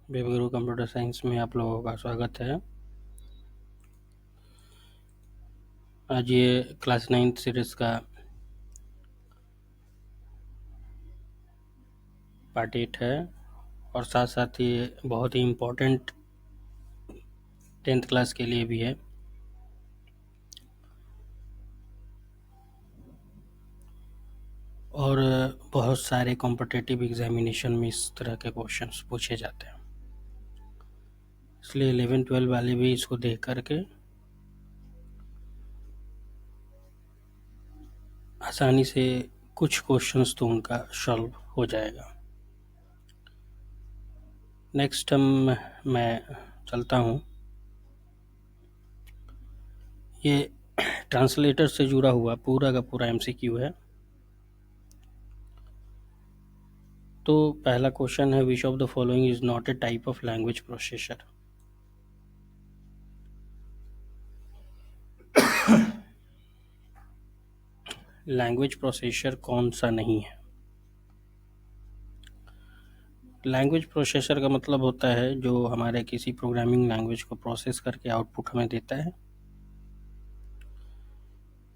बेबगुरु computer science में आप लोगों का स्वागत है। आज ये क्लास 9 सीरीज़ का पार्ट 8 है और साथ साथ ये बहुत ही इम्पोर्टेंट 10th क्लास के लिए भी है। और बहुत सारे कॉम्पिटिटिव एग्जामिनेशन में इस तरह के क्वेश्चंस पूछे जाते हैं, इसलिए 11-12 वाले भी इसको देख करके आसानी से कुछ क्वेश्चंस तो उनका सॉल्व हो जाएगा। नेक्स्ट मैं चलता हूँ। ये ट्रांसलेटर से जुड़ा हुआ पूरा का पूरा MCQ है। तो पहला क्वेश्चन है, which of the following is not a type of language processor. Language processor कौन सा नहीं है? लैंग्वेज प्रोसेसर का मतलब होता है जो हमारे किसी प्रोग्रामिंग लैंग्वेज को प्रोसेस करके आउटपुट हमें देता है।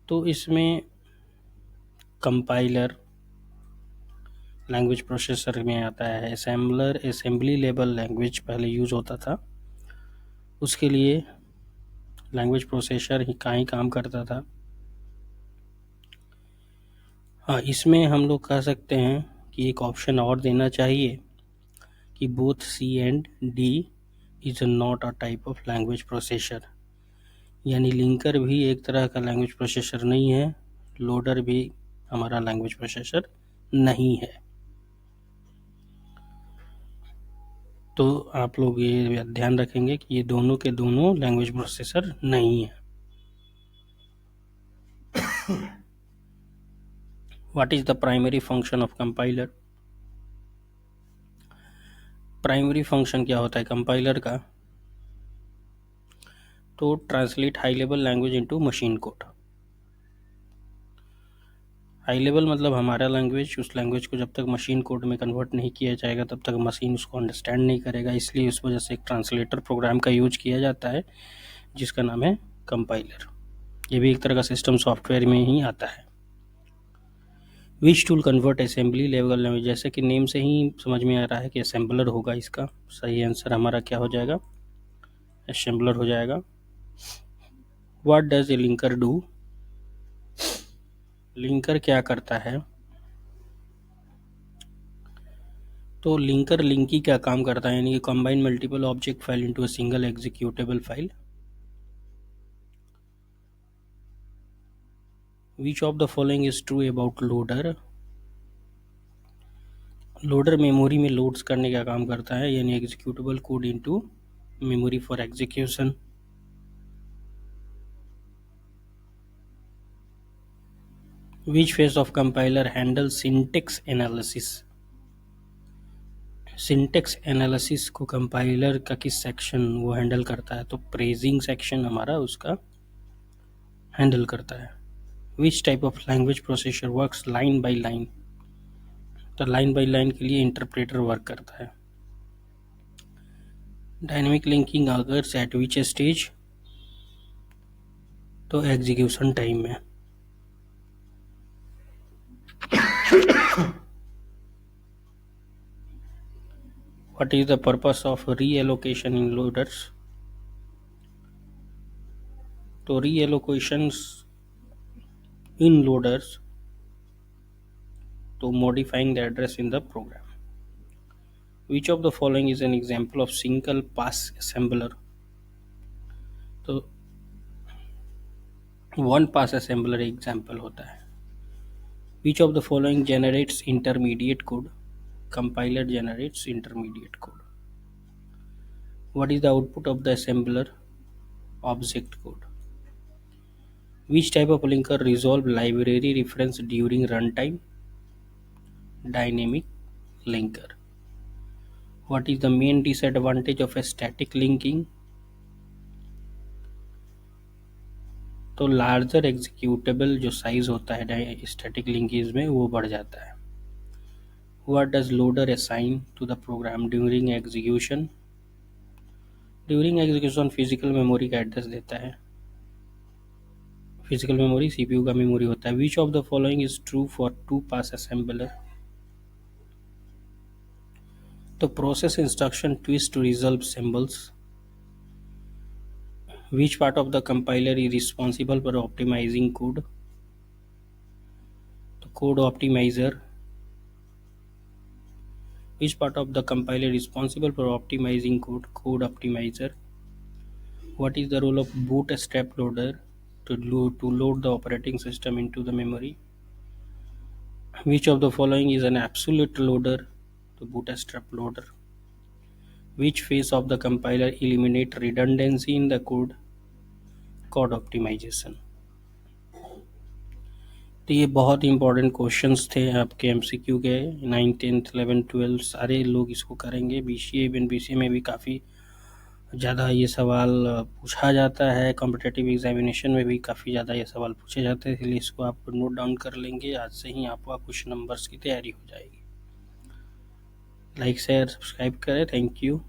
तो इसमें कंपाइलर लैंग्वेज प्रोसेसर में आता है। असेंबलर असेंबली लेवल लैंग्वेज पहले यूज़ होता था, उसके लिए लैंग्वेज प्रोसेसर ही काम करता था। हाँ, इसमें हम लोग कह सकते हैं कि एक ऑप्शन और देना चाहिए कि both C and D is not a type of language processor, यानी लिंकर भी एक तरह का लैंग्वेज प्रोसेसर नहीं है, लोडर भी हमारा लैंग्वेज प्रोसेसर नहीं है। तो आप लोग ये ध्यान रखेंगे कि ये दोनों के दोनों लैंग्वेज प्रोसेसर नहीं है। What is the primary function of compiler? Primary function क्या होता है कंपाइलर का? तो translate high level language into machine code. High level मतलब हमारा लैंग्वेज, उस लैंग्वेज को जब तक मशीन कोड में कन्वर्ट नहीं किया जाएगा तब तक मशीन उसको अंडरस्टैंड नहीं करेगा, इसलिए उस वजह से एक ट्रांसलेटर प्रोग्राम का यूज किया जाता है जिसका नाम है कंपाइलर। ये भी एक तरह का सिस्टम सॉफ्टवेयर में ही आता है। Which tool convert assembly level language, जैसे कि नेम से ही समझ में आ रहा है कि असेंबलर होगा, इसका सही आंसर हमारा क्या हो जाएगा? असेंबलर हो जाएगा। What does a linker do? Linker क्या करता है? तो लिंकर लिंकी क्या काम करता है, यानी कि combine multiple object file into a single executable file. Which of the following is true about loader? Loader memory में लोड्स करने का काम करता है, यानी executable code into memory for execution. Which phase of compiler handle syntax analysis? Syntax analysis को compiler का किस सेक्शन वो हैंडल करता है? तो प्रेजिंग सेक्शन हमारा उसका हैंडल करता है। Which type of language processor works line by line? तो लाइन बाय लाइन के लिए इंटरप्रेटर वर्क करता है। Dynamic linking occurs at which stage? तो एग्जीक्यूशन टाइम में। What is the purpose of reallocation in loaders? तो reallocations in loaders to modifying the address in the program. Which of the following is an example of single pass assembler? तो one pass assembler example होता है। Which of the following generates intermediate code? Compiler generates intermediate code. What is the output of the assembler? Object code. Which type of linker resolve library reference during runtime? Dynamic linker. What is the main disadvantage of a static linking? तो larger executable जो size होता है static linkage में वो बढ़ जाता है। What does loader assign to the program during execution? During execution physical memory का एड्रेस देता है। फिजिकल मेमोरी सीपीयू का मेमोरी होता है। Which of the following is true for two pass assembler? तो process instruction twice to resolve symbols. Which part of the compiler is responsible for optimizing code? The code optimizer. Which part of the compiler is responsible for optimizing code? Code optimizer. What is the role of bootstrap loader to load the operating system into the memory? Which of the following is an absolute loader? The bootstrap loader. Which phase of the compiler eliminate redundancy in the code? Code optimization. तो ये बहुत important questions थे आपके MCQ के 9, 10, 11, 12 सारे लोग इसको करेंगे। बीसीए इवन बीसीए में भी काफ़ी ज़्यादा ये सवाल पूछा जाता है। कॉम्पिटिटिव एग्जामिनेशन में भी काफ़ी ज़्यादा ये सवाल पूछे जाते हैं, इसलिए इसको आप नोट डाउन कर लेंगे। आज से ही आपका कुछ नंबर्स की तैयारी हो जाएगी। लाइक शेयर सब्सक्राइब करें। Thank you.